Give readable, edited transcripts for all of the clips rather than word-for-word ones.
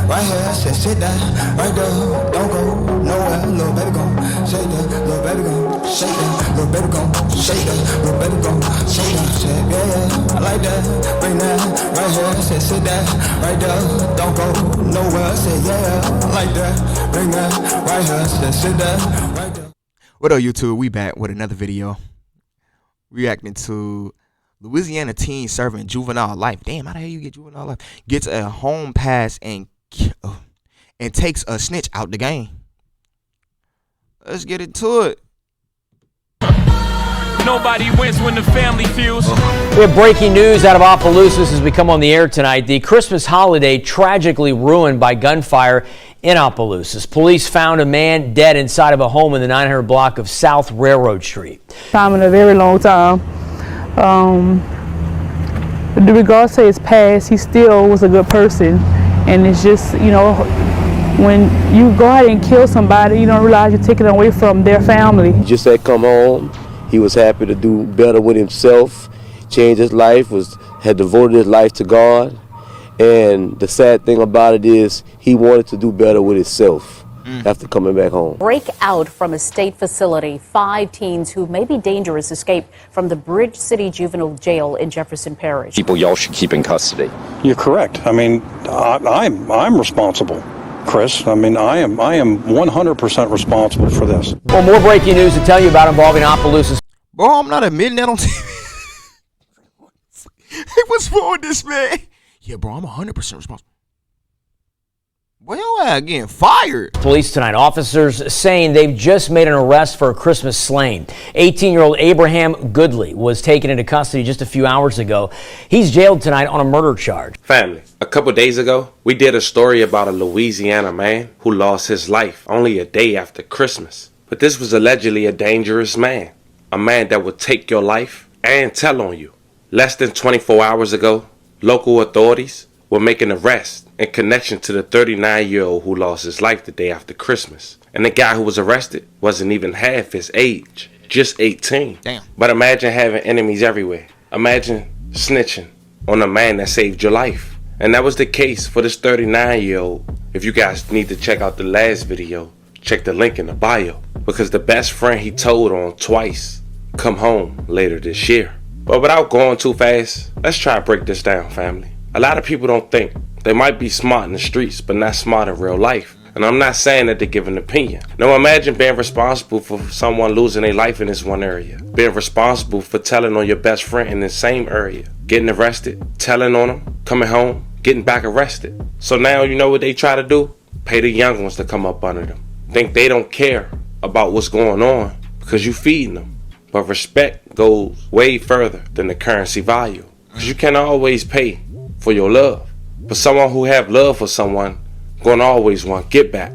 right here, said sit down, right there, don't go nowhere, little baby gon' shake that, little baby gon' shake that, little baby gon' shake that, little baby gon' shake that, said yeah, I like that, bring that, right here, said sit down, right there, don't go nowhere, said yeah, I like that, bring that, right here, said sit down, right there. What up, YouTube? We back with another video reacting to Louisiana teen serving juvenile life. Damn, how the hell you get juvenile life? Gets a home pass and takes a snitch out the game. Let's get into it. Nobody wins when the family feels. We have breaking news out of Opelousas as we come on the air tonight. The Christmas holiday tragically ruined by gunfire in Opelousas. Police found a man dead inside of a home in the 900 block of South Railroad Street. Time in a very long time. In regards to his past, he still was a good person. And it's just, you know, when you go ahead and kill somebody, you don't realize you're taking away from their family. Just had come home. He was happy to do better with himself, change his life, had devoted his life to God. And the sad thing about it is he wanted to do better with himself after coming back home. Break out from a state facility. 5 teens who may be dangerous escaped from the Bridge City Juvenile Jail in Jefferson Parish. People y'all should keep in custody. You're correct. I mean, I'm responsible, Chris. I mean, I am 100% responsible for this. Well, more breaking news to tell you about involving Opelousas. Bro, I'm not admitting that on TV. Hey, what's wrong with this, man? Yeah, bro, I'm 100% responsible. Well, getting fired. Police tonight, officers saying they've just made an arrest for a Christmas slaying. 18-year-old Abraham Goodley was taken into custody just a few hours ago. He's jailed tonight on a murder charge. Family, a couple days ago, we did a story about a Louisiana man who lost his life only a day after Christmas. But this was allegedly a dangerous man, a man that would take your life and tell on you. Less than 24 hours ago, local authorities were making arrests in connection to the 39-year-old who lost his life the day after Christmas. And the guy who was arrested wasn't even half his age, just 18. Damn. But imagine having enemies everywhere. Imagine snitching on a man that saved your life. And that was the case for this 39-year-old. If you guys need to check out the last video, check the link in the bio. Because the best friend he told on twice come home later this year. But without going too fast, let's try to break this down, family. A lot of people don't think. They might be smart in the streets, but not smart in real life. And I'm not saying that they give an opinion. Now imagine being responsible for someone losing their life in this one area. Being responsible for telling on your best friend in the same area. Getting arrested, telling on them, coming home, getting back arrested. So now you know what they try to do? Pay the young ones to come up under them. Think they don't care about what's going on because you feeding them. But respect goes way further than the currency value. Because you can't always pay for your love. But someone who have love for someone gonna always want get back.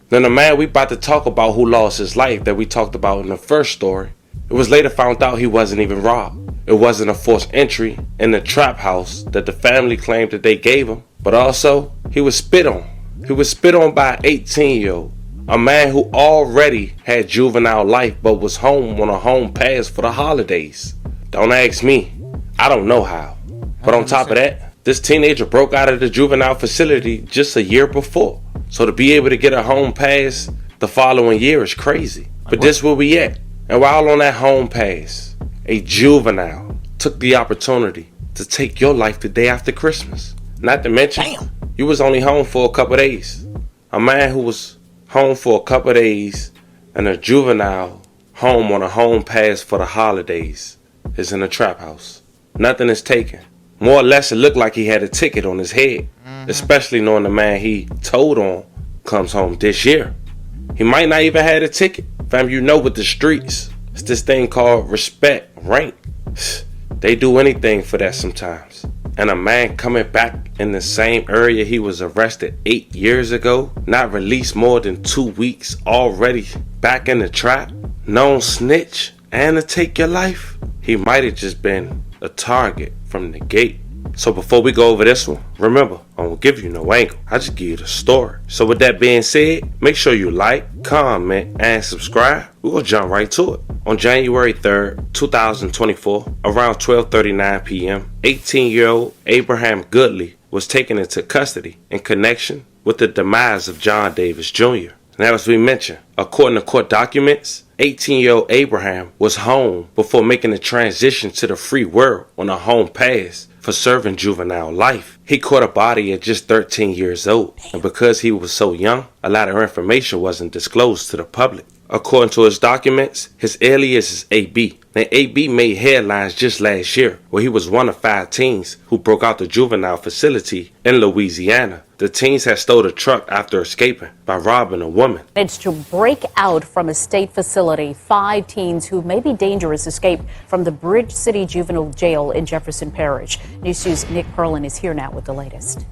Then the man we about to talk about who lost his life that we talked about in the first story, it was later found out he wasn't even robbed. It wasn't a forced entry in the trap house that the family claimed that they gave him. But also, he was spit on. He was spit on by an 18-year-old. A man who already had juvenile life but was home on a home pass for the holidays. Don't ask me. I don't know how. But on top of that, this teenager broke out of the juvenile facility just a year before. So to be able to get a home pass the following year is crazy. But this where we at. And while on that home pass, a juvenile took the opportunity to take your life the day after Christmas. Not to mention, you was only home for a couple days. A man who was home for a couple days and a juvenile home on a home pass for the holidays is in a trap house. Nothing is taken. More or less, it looked like he had a ticket on his head, especially knowing the man he told on comes home this year. He might not even have a ticket. Fam, you know with the streets, it's this thing called respect, rank. They do anything for that sometimes. And a man coming back in the same area he was arrested 8 years ago, not released more than 2 weeks, already back in the trap, known snitch, and to take your life. He might have just been a target from the gate. So before we go over this one, remember, I won't give you no angle. I just give you the story. So with that being said, make sure you like, comment, and subscribe. We're going to jump right to it. On January 3rd, 2024, around 12:39 p.m., 18-year-old Abraham Goodley was taken into custody in connection with the demise of John Davis Jr. Now, as we mentioned, according to court documents, 18-year-old Abraham was home before making the transition to the free world on a home pass for serving juvenile life. He caught a body at just 13 years old, and because he was so young, a lot of information wasn't disclosed to the public. According to his documents, his alias is AB. Now, AB made headlines just last year, where he was one of 5 teens who broke out the juvenile facility in Louisiana. The teens had stole a truck after escaping by robbing a woman. It's to break out from a state facility. 5 teens who may be dangerous escaped from the Bridge City Juvenile Jail in Jefferson Parish. News 2's Nick Perlin is here now with the latest.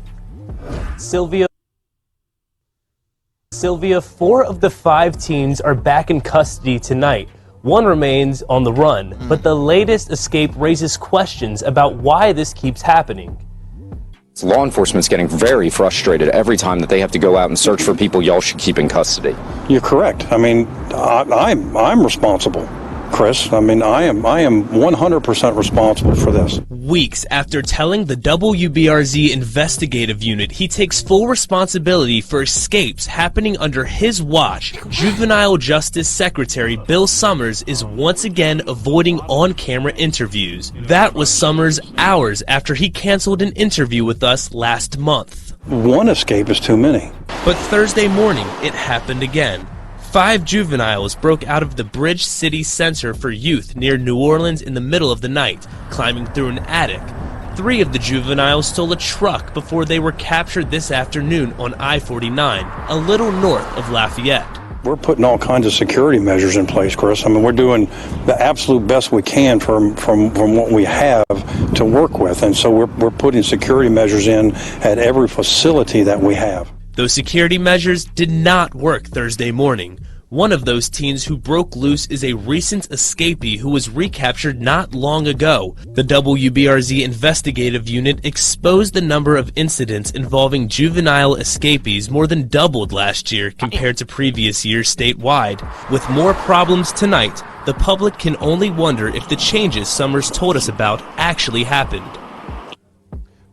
Sylvia, 4 of the 5 teens are back in custody tonight. 1 remains on the run, but the latest escape raises questions about why this keeps happening. Law enforcement's getting very frustrated every time that they have to go out and search for people y'all should keep in custody. You're correct. I mean, I'm responsible, Chris. I mean, I am 100% responsible for this. Weeks after telling the WBRZ investigative unit he takes full responsibility for escapes happening under his watch, Juvenile Justice Secretary Bill Summers is once again avoiding on-camera interviews. That was Summers hours after he canceled an interview with us last month. 1 escape is too many. But Thursday morning, it happened again. 5 juveniles broke out of the Bridge City Center for Youth near New Orleans in the middle of the night, climbing through an attic. 3 of the juveniles stole a truck before they were captured this afternoon on I-49, a little north of Lafayette. We're putting all kinds of security measures in place, Chris. I mean, we're doing the absolute best we can from what we have to work with. And so we're putting security measures in at every facility that we have. Those security measures did not work Thursday morning. One of those teens who broke loose is a recent escapee who was recaptured not long ago. The WBRZ investigative unit exposed the number of incidents involving juvenile escapees more than doubled last year compared to previous years statewide. With more problems tonight, the public can only wonder if the changes Summers told us about actually happened.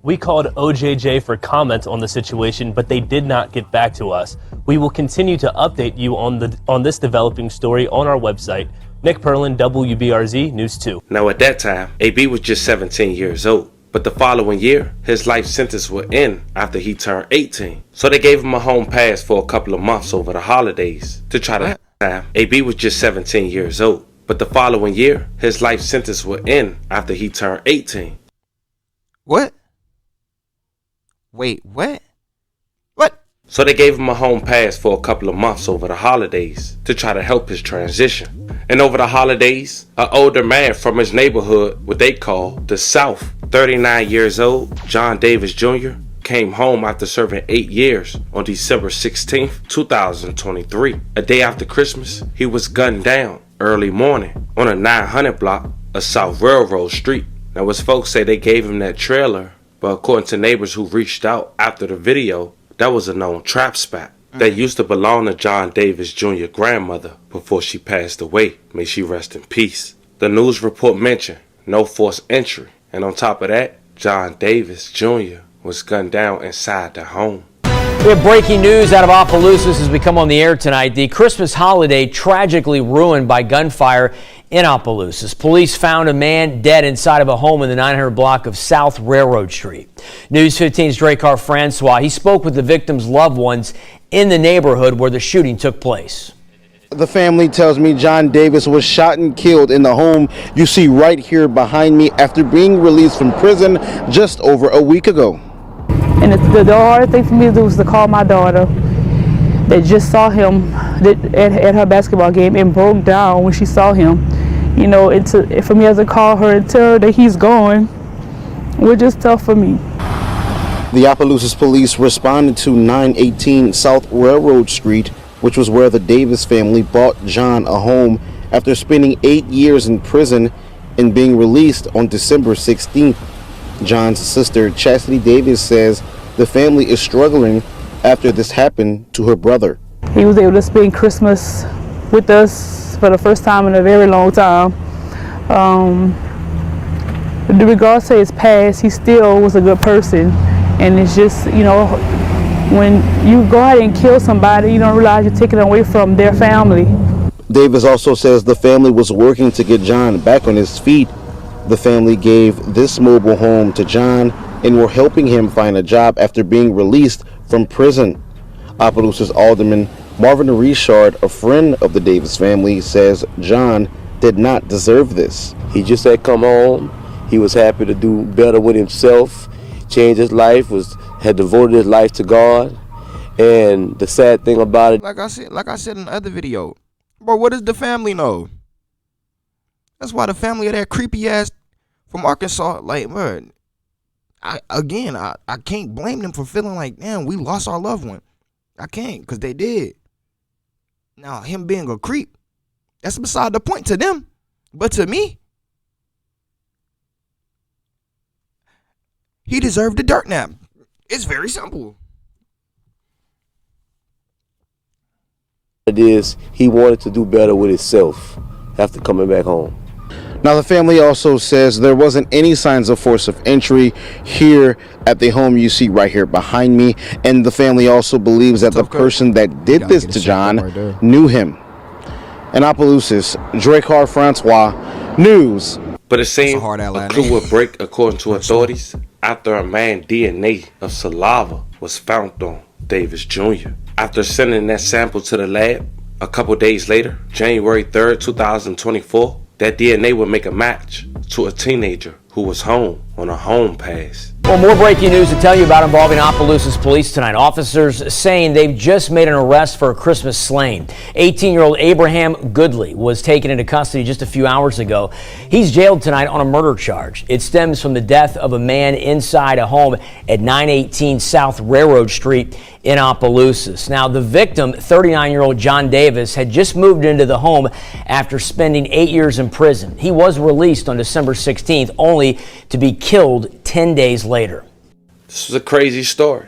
We called OJJ for comment on the situation, but they did not get back to us. We will continue to update you on this developing story on our website. Nick Perlin, WBRZ News 2. Now, at that time, AB was just 17 years old. But the following year, his life sentence would end after he turned 18. So they gave him a home pass for a couple of months over the holidays to try to time. AB was just 17 years old. But the following year, his life sentence would end after he turned 18. What? Wait, what? What? So they gave him a home pass for a couple of months over the holidays to try to help his transition. And over the holidays, an older man from his neighborhood, what they call the South, 39 years old, John Davis Jr., came home after serving 8 years on December 16th, 2023. A day after Christmas, he was gunned down early morning on a 900 block of South Railroad Street. Now, as folks say, they gave him that trailer, but according to neighbors who reached out after the video, that was a known trap spot that used to belong to John Davis Jr.'s grandmother before she passed away. May she rest in peace. The news report mentioned no forced entry, and on top of that, John Davis Jr. was gunned down inside the home. We have breaking news out of Opelousas as we come on the air tonight. The Christmas holiday tragically ruined by gunfire in Opelousas. Police found a man dead inside of a home in the 900 block of South Railroad Street. News 15's Dracar Francois. He spoke with the victim's loved ones in the neighborhood where the shooting took place. The family tells me John Davis was shot and killed in the home you see right here behind me after being released from prison just over a week ago. And the hardest thing for me to do was to call my daughter that just saw him at her basketball game and broke down when she saw him. You know, for me as to call her and tell her that he's gone was just tough for me. The Opelousas police responded to 918 South Railroad Street, which was where the Davis family bought John a home after spending 8 years in prison and being released on December 16th. John's sister, Chastity Davis, says the family is struggling after this happened to her brother. He was able to spend Christmas with us for the first time in a very long time. In regards to his past, he still was a good person. And it's just, you know, When you go ahead and kill somebody, you don't realize you're taking away from their family. Davis also says the family was working to get John back on his feet. The family gave this mobile home to John and were helping him find a job after being released from prison. Opelousas Alderman Marvin Richard, a friend of the Davis family, says John did not deserve this. He just had come home. He was happy to do better with himself, change his life, had devoted his life to God. And the sad thing about it, like I said in the other video, bro, what does the family know? That's why the family of that creepy ass from Arkansas, like, bro, I can't blame them for feeling like, damn, we lost our loved one. I can't, because they did. Now, him being a creep, that's beside the point to them. But to me, he deserved the dirt nap. It's very simple. it is he wanted to do better with himself after coming back home. Now, the family also says there wasn't any signs of force of entry here at the home you see right here behind me, and the family also believes that the person that did this to John knew him. In Opelousas, Dracar Francois, News. But it seemed a clue would break according to authorities after a man's DNA of saliva was found on Davis Jr. After sending that sample to the lab, a couple days later, January 3rd, 2024, that DNA would make a match to a teenager who was home on a home pass. Well, more breaking news to tell you about involving Opelousas police tonight. Officers saying they've just made an arrest for a Christmas slaying. 18-year-old Abraham Goodley was taken into custody just a few hours ago. He's jailed tonight on a murder charge. It stems from the death of a man inside a home at 918 South Railroad Street in Opelousas. Now, the victim, 39-year-old John Davis, had just moved into the home after spending 8 years in prison. He was released on December 16th, only to be killed 10 days later. This was a crazy story.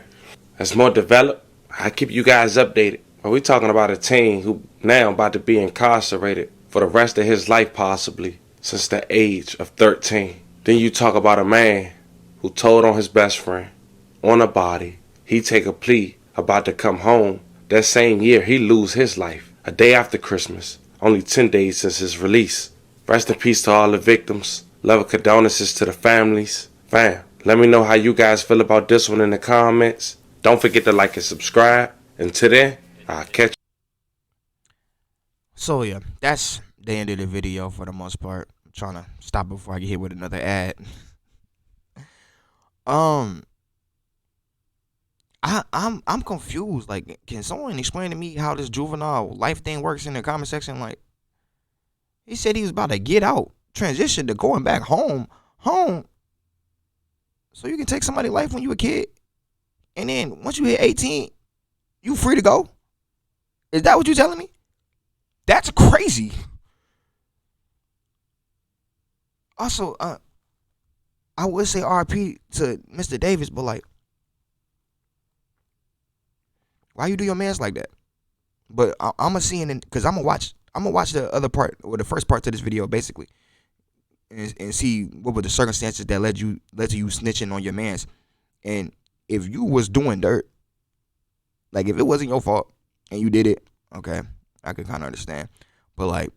As more developed, I keep you guys updated. But we're talking about a teen who now about to be incarcerated for the rest of his life, possibly since the age of 13. Then you talk about a man who told on his best friend on a body he take a plea about to come home. That same year he lose his life, a day after Christmas, only 10 days since his release. Rest in peace to all the victims. Love and condolences to the families. Fam, let me know how you guys feel about this one in the comments. Don't forget to like and subscribe. Until then, I'll catch you. So yeah, that's the end of the video for the most part. I'm trying to stop before I get hit with another ad. I'm confused. Like, can someone explain to me how this juvenile life thing works in the comment section? Like, he said he was about to get out, transition to going back home. So you can take somebody's life when you a kid, and then once you hit 18, you free to go? Is that what you're telling me? That's crazy. Also, I would say RP to Mr. Davis, but like, why you do your mans like that? But I'm gonna see it because I'm gonna watch the other part, or the first part to this video, basically, and see what were the circumstances that led to you snitching on your mans. And if you was doing dirt, like if it wasn't your fault and you did it, okay, I could kind of understand. But like,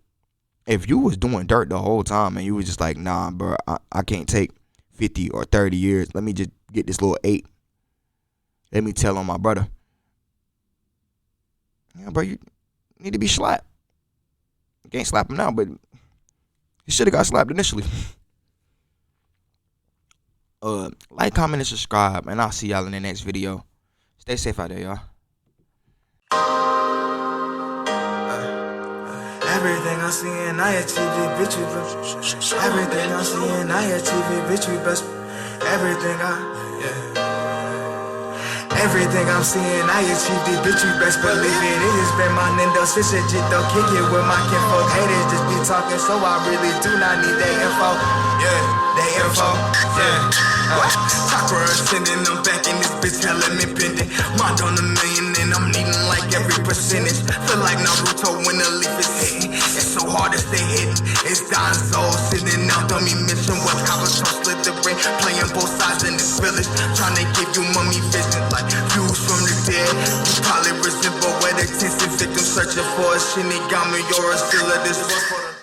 if you was doing dirt the whole time and you was just like, nah, bro, I can't take 50 or 30 years. Let me just get this little 8. Let me tell on my brother. Yeah, bro, you need to be slapped. You can't slap him now, but he should have got slapped initially. Like, comment, and subscribe, and I'll see y'all in the next video. Stay safe out there, y'all. Everything I see and I achieve it, bitch, we best. Everything I see and I achieve it, bitch, we best. Everything Everything I'm seeing, I achieved it, bitch, you best believe it. It has been my Nintendo switch it, though, kick it with my kinfolk. Haters just be talking, so I really do not need that info. Yeah, info. Chakra ascending, I'm back in this bitch, hell let me bend it. Mind on $1 million and I'm needing like every percentage. Feel like Naruto when the leaf is hitting. It's so hard to stay hidden. It's dying souls sitting out on me mission with coppers from slithering, playing both sides in this village, trying to give you mummy visions like views from the dead. You probably resemble where the 10 victims searching for a shinigami or a still of this world.